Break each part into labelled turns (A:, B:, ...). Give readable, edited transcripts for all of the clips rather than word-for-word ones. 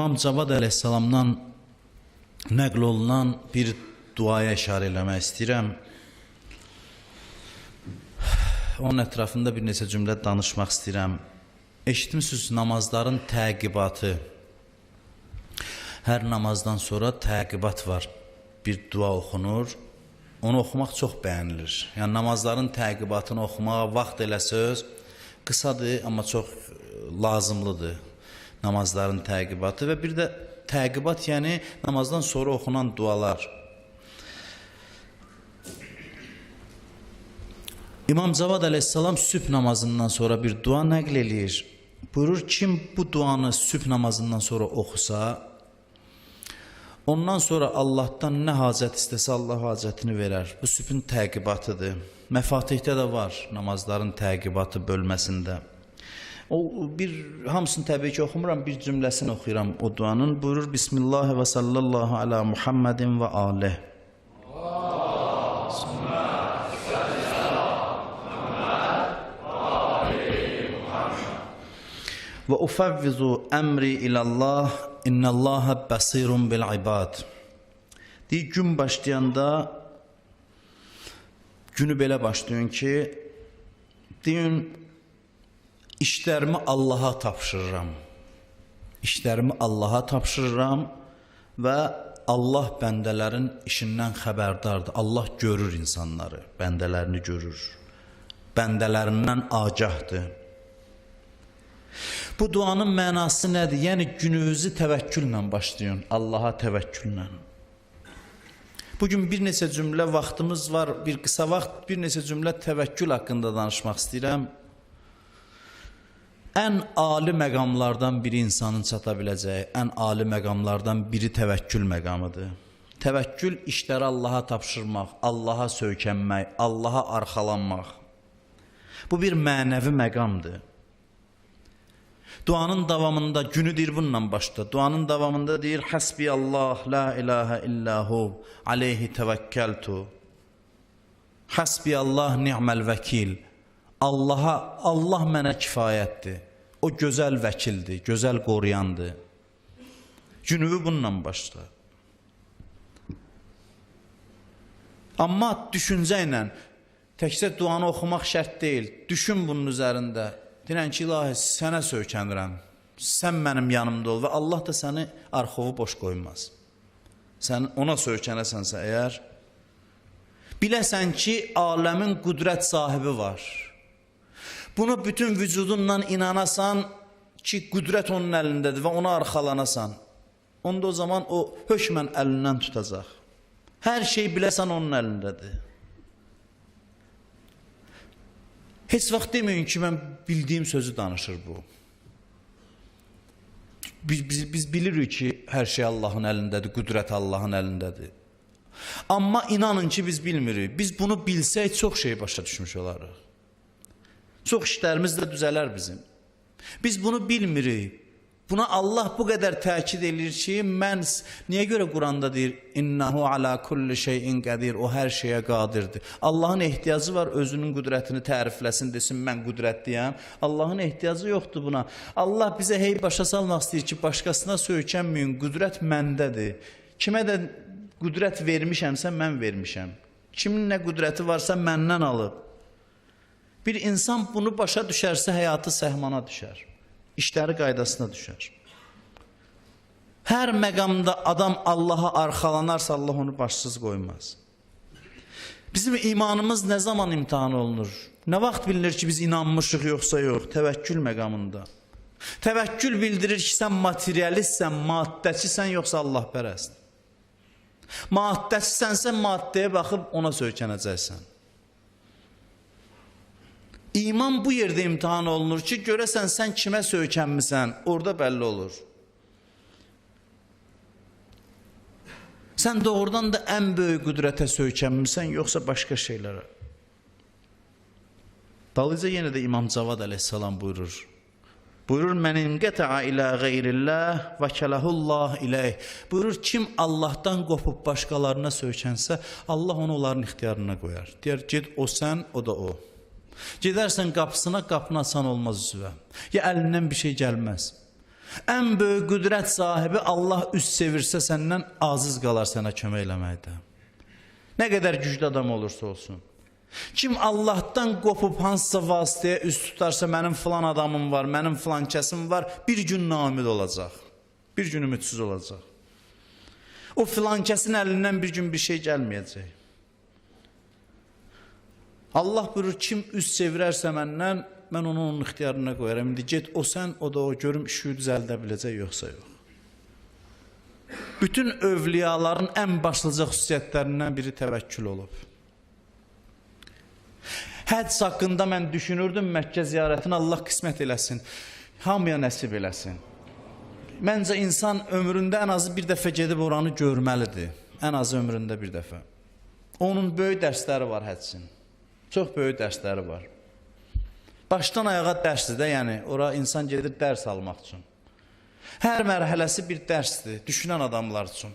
A: İmam Cavad əleyhissalamdan nəql olunan bir duaya işarə eləmək istəyirəm. Onun ətrafında bir neçə cümlə danışmaq istəyirəm. Eşitmisiniz, namazların təqibatı. Hər namazdan sonra təqibat var. Bir dua oxunur. Onu oxumaq çox bəyənilir. Yəni namazların təqibatını oxumağa vaxt eləsəz, qısadır, amma çox lazımlıdır. Namazların təqibatı və bir də təqibat, yəni namazdan sonra oxunan dualar. İmam Cavad əleyhissalam sübh namazından sonra bir dua nəql eləyir. Buyurur, kim bu duanı sübh namazından sonra oxusa, ondan sonra Allahdan nə hacət istəsə Allah hacətini verər. Bu sübhün təqibatıdır. Məfatihdə də var namazların təqibatı bölməsində. O bir hamısını təbii ki oxumuram, bir cümləsini oxuyuram o duanın. Buyurur, Bismillah və sallallahu ala Muhammedin və aleyh. Və ufəvvizu əmri ilallah, innallaha basirun bil ibad. Deyir, gün başlayanda günü belə başlayın ki, deyin, işlərimi Allaha tapşırıram. İşlərimi Allaha tapşırıram və Allah bəndələrin işindən xəbərdardır. Allah görür insanları, bəndələrini görür. Bəndələrindən agahdır. Bu duanın mənası nədir? Yəni gününüzü təvəkküllə başlayın, Allaha təvəkküllə. Bugün bir neçə cümlə vaxtımız var, bir qısa vaxt, bir neçə cümlə təvəkkül haqqında danışmaq istəyirəm. Ən ali məqamlardan biri insanın çata biləcəyi, ən ali məqamlardan biri təvəkkül məqamıdır. Təvəkkül işləri Allaha tapşırmaq, Allaha söykənmək, Allaha arxalanmaq. Bu bir mənəvi məqamdır. Duanın davamında, günü deyir bununla başla. Duanın davamında deyir, Hasbiyallah, la ilahe illahu, aleyhi təvəkkəltu. Hasbiyallah, ni'məl vəkil. Allah mənə kifayətdir. O gözəl vəkildir, gözəl qoruyandır. Günüvü bununla başla. Amma düşüncə ilə, təkcə duanı oxumaq şərt deyil. Düşün bunun üzərində. Deyirən ki, ilahi, sənə söykənirəm. Sən mənim yanımda ol və Allah da səni arxovu boş qoymaz. Sən ona söykənəsənsə əgər, biləsən ki, aləmin qüdrət sahibi var. Bunu bütün vücudunla inanasan ki, qüdrət onun əlindədir və ona arxalanasan. Onda o zaman o hökmən əlindən tutacaq. Hər şey biləsən onun əlindədir. Heç vaxt deməyin ki, mən bildiyim sözü danışır bu. Biz bilirik ki, hər şey Allahın əlindədir, qüdrət Allahın əlindədir. Amma inanın ki, biz bilmirik. Biz bunu bilsək, çox şey başa düşmüş olarıq. Çox işlərimiz də düzələr bizim. Biz bunu bilmirik. Buna Allah bu qədər təkid edir ki, mən niyə görə Quranda deyir, İnnehu ala kulli şeyin qadir, o hər şeyə qadirdir. Allahın ehtiyacı var, özünün qüdrətini tərifləsin, desin, mən qüdrətliyəm. Allahın ehtiyacı yoxdur buna. Allah bizə hey başa salmaq istəyir ki, başqasına söykənməyin, qüdrət məndədir. Kimə də qüdrət vermişəmsə, mən vermişəm. Kimin nə qüdrəti varsa, məndən alıb. Bir insan bunu başa düşərsə, həyatı səhmana düşər. İşləri qaydasına düşər. Hər məqamda adam Allaha arxalanarsa, Allah onu başsız qoymaz. Bizim imanımız nə zaman imtihan olunur? Nə vaxt bilinir ki, biz inanmışıq yoxsa yox? Təvəkkül məqamında. Təvəkkül bildirir ki, sən materialistsən, maddəçisən, yoxsa Allah pərəst. Maddəçisənsə, maddəyə baxıb ona söykənəcəksən. İman bu yerdə imtihan olunur ki, görəsən sən kimə söykənmisən, orada bəlli olur. Sən doğrudan da ən böyük qüdrətə söykənmisən, yoxsa başqa şeylərə. Dalıca yenə də İmam Cavad əleyhissalam buyurur. Buyurur, mən inqətəə ilə qeyrilləh və kələhullah iləyh. Buyurur, kim Allahdan qopub başqalarına söykənsə, Allah onu onların ixtiyarına qoyar. Deyər, ged o sən, o da o. Gedərsən qapısına, qapını açan olmaz üzvə. Ya əlindən bir şey gəlməz. Ən böyük qüdrət sahibi Allah üst çevirsə səndən aziz qalar sənə kömək eləməkdə. Nə qədər güclü adam olursa olsun. Kim Allahdan qopub hansısa vasitəyə üst tutarsa, mənim filan adamım var, mənim filan kəsim var, bir gün naümid olacaq. Bir gün ümidsiz olacaq. O filan kəsin əlindən bir gün bir şey gəlməyəcək. Allah buyurur, kim üst çevirərsə məndən, mən onu onun ixtiyarına qoyaram. İndi get o sən, o da o, görüm işi düzəldə biləcək, yoxsa yox. Bütün övliyaların ən başlıca xüsusiyyətlərindən biri təvəkkül olub. Həcc haqqında mən düşünürdüm, Məkkə ziyarətini Allah qismət eləsin, hamıya nəsib eləsin. Məncə insan ömründə ən azı bir dəfə gedib oranı görməlidir. Ən azı ömründə bir dəfə. Onun böyük dərsləri var həccin. Çox böyük dərsləri var. Başdan ayağa dərsdir də, yəni ora insan gedir dərs almaq üçün. Hər mərhələsi bir dərsdir, düşünən adamlar üçün.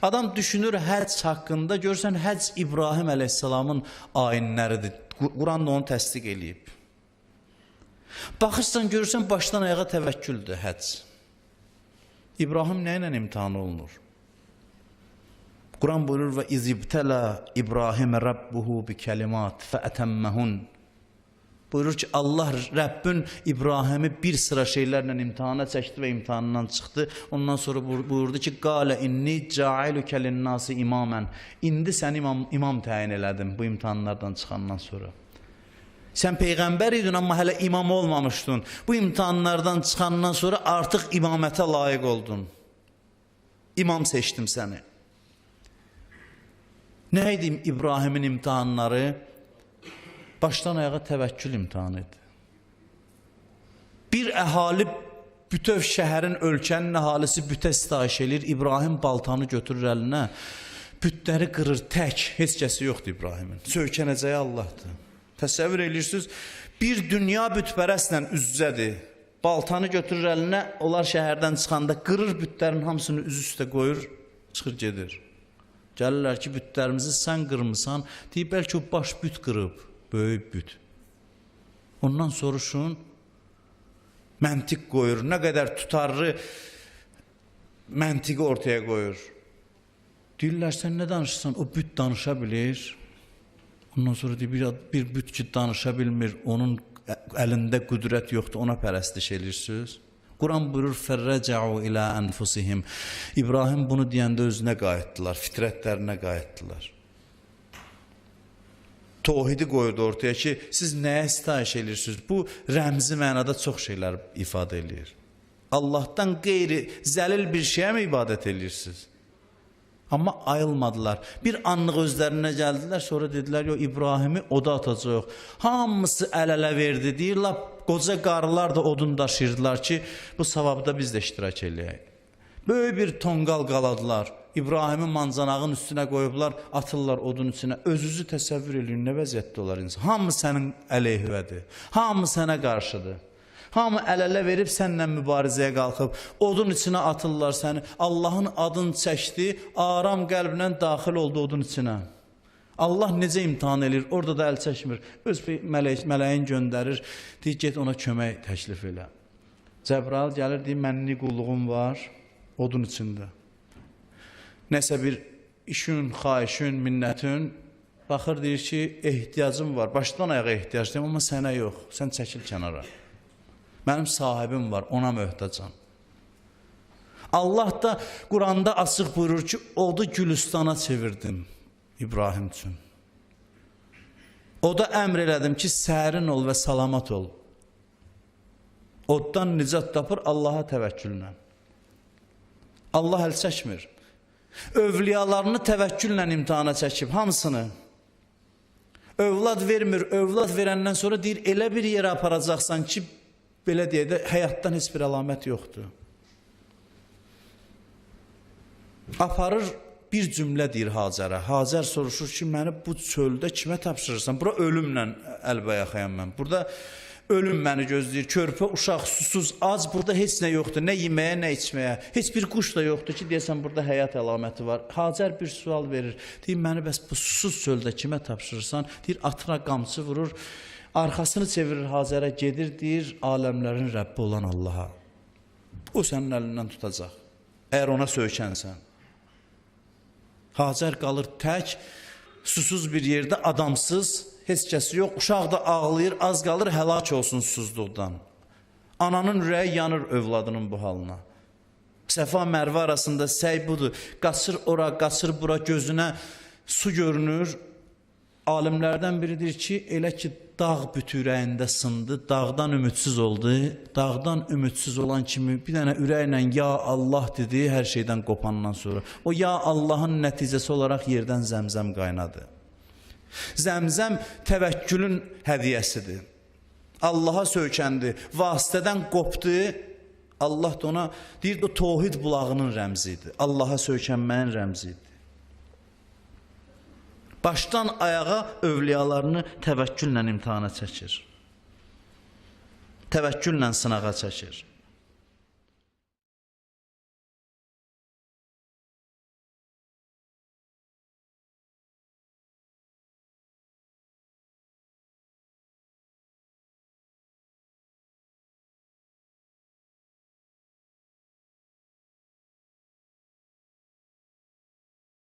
A: Adam düşünür həcc haqqında, görürsən həcc İbrahim əleyhissalamın ayinləridir. Quran da onu təsdiq eləyib. Baxırsan, görürsən başdan ayağa təvəkküldür həcc. İbrahim nə ilə imtihan olunur? Quran buyurur və izibtələ İbrahimə Rabbuhu bi kəlimat fəətəmməhun. Buyurur ki, Allah Rəbbin İbrahimi bir sıra şeylərlə imtihana çəkdi və imtihanından çıxdı. Ondan sonra buyurdu ki, qalə inni ca'ilükə linnâsi imamən. İndi səni imam təyin elədim bu imtihanlardan çıxandan sonra. Sən peyğəmbər idin, amma hələ imam olmamışdın. Bu imtihanlardan çıxandan sonra artıq imamətə layiq oldun. İmam seçdim səni. Nə idi İbrahimin imtihanları? Başdan ayağa təvəkkül imtihanı idi. Bir əhali bütöv şəhərin, ölkənin əhalisi bütə sitayiş edir. İbrahim baltanı götürür əlinə, bütləri qırır tək. Heç kəsi yoxdur İbrahimin. Söykənəcəyi Allahdır. Təsəvvür edirsiniz, bir dünya bütpərəstlə üz-üzədir. Baltanı götürür əlinə, onlar şəhərdən çıxanda qırır bütlərin hamısını üz üstə qoyur, çıxır gedir. Gəlirlər ki, bütlərimizi sən qırmısan, deyib bəlkə o baş büt qırıb. Böyük büt. Ondan soruşun, məntiq qoyur, nə qədər tutarlı məntiqi ortaya qoyur. Deyirlər, sən nə danışırsan, o büt danışa bilir. Ondan sonra deyir, bir büt ki danışa bilmir, onun əlində qüdrət yoxdur, ona pərəstiş edirsiniz. Quran buyurur, fərrəcəu ilə ənfusihim. İbrahim bunu deyəndə özünə qayıtdılar, fitrətlərinə qayıtdılar. Tohidi qoydu ortaya ki, siz nəyə sitayiş edirsiniz? Bu, rəmzi mənada çox şeylər ifadə edir. Allahdan qeyri, zəlil bir şeyə mi ibadət edirsiniz? Amma ayılmadılar. Bir anlıq özlərinə gəldilər, sonra dedilər, İbrahimi oda atacaq. Hamısı əl-ələ verdi, deyirlər, qoca qarılar da odun daşıyırdılar ki, bu savabda biz də iştirak eləyək. Böyük bir tonqal qaladılar. İbrahimi mancanağın üstünə qoyublar, atırlar odun içinə. Özünüzü təsəvvür edin, nə vəziyyətdə olar insan. Hamı sənin əleyhivədir. Hamı sənə qarşıdır. Hamı əl-ələ verib sənlə mübarizəyə qalxıb. Odun içinə atırlar səni. Allahın adını çəkdi, aram qəlbinə daxil oldu odun içinə. Allah necə imtihan edir, orada da əl çəkmir. Öz mələyin göndərir, deyir, get ona kömək təklif elə. Cəbrail gəlir, deyir, mənni qulluğum var, odun içində. Nəsə bir işün, xahişün, minnətin, baxır deyir ki, ehtiyacım var, başdan ayağa ehtiyaclıyım, amma sənə yox, sən çəkil kənara. Mənim sahibim var, ona möhtacam. Allah da Quranda açıq buyurur ki, odu gülüstana çevirdim İbrahim üçün. Oda əmr elədim ki, sərin ol və salamat ol. Oddan nicat tapır Allaha təvəkküllə. Allah əl çəkmir. Övliyalarını təvəkküllə imtihana çəkib, hamısını. Övlad vermir, övlad verəndən sonra deyir, elə bir yerə aparacaqsan ki, belə deyək də, həyatdan heç bir əlamət yoxdur. Aparır, bir cümlə deyir Hacərə. Hacər soruşur ki, məni bu çöldə kimə tapşırırsan? Bura ölümlə əlbəyaxıyam mən. Burada ölüm məni gözləyir, körpə, uşaq, susuz, ac, burada heç nə yoxdur, nə yeməyə, nə içməyə, heç bir quş da yoxdur ki, deyəsən, burada həyat əlaməti var. Hacər bir sual verir, deyir, məni bəs bu susuz çöldə kimə tapşırırsan, deyir, atına qamçı vurur, arxasını çevirir Hacərə, gedir, deyir, aləmlərin Rəbbi olan Allaha. o sənin əlindən tutacaq. Əgər ona söykənsən. Hacər qalır tək, susuz bir yerdə, adamsız, heç kəsi yox, uşaq da ağlayır, az qalır həlak olsun susuzluqdan. Ananın ürəyi yanır övladının bu halına. Səfa Mərvə arasında səy budur, qaçır ora, qaçır bura, gözünə su görünür. Alimlərdən biridir ki, elə ki dağ bütü ürəyində sındı, dağdan ümidsiz oldu. Dağdan ümidsiz olan kimi bir dənə ürəklə ya Allah dedi hər şeydən qopandan sonra. O ya Allahın nəticəsi olaraq yerdən zəmzəm qaynadı. Zəmzəm təvəkkülün hədiyyəsidir. Allaha söykəndi, vasitədən qopdu. Allah da ona deyir, o tohid bulağının rəmzi idi. Allaha söykənməyin rəmzi idi. Başdan ayağa övliyalarını təvəkküllə imtihana çəkir. Təvəkküllə sınağa çəkir.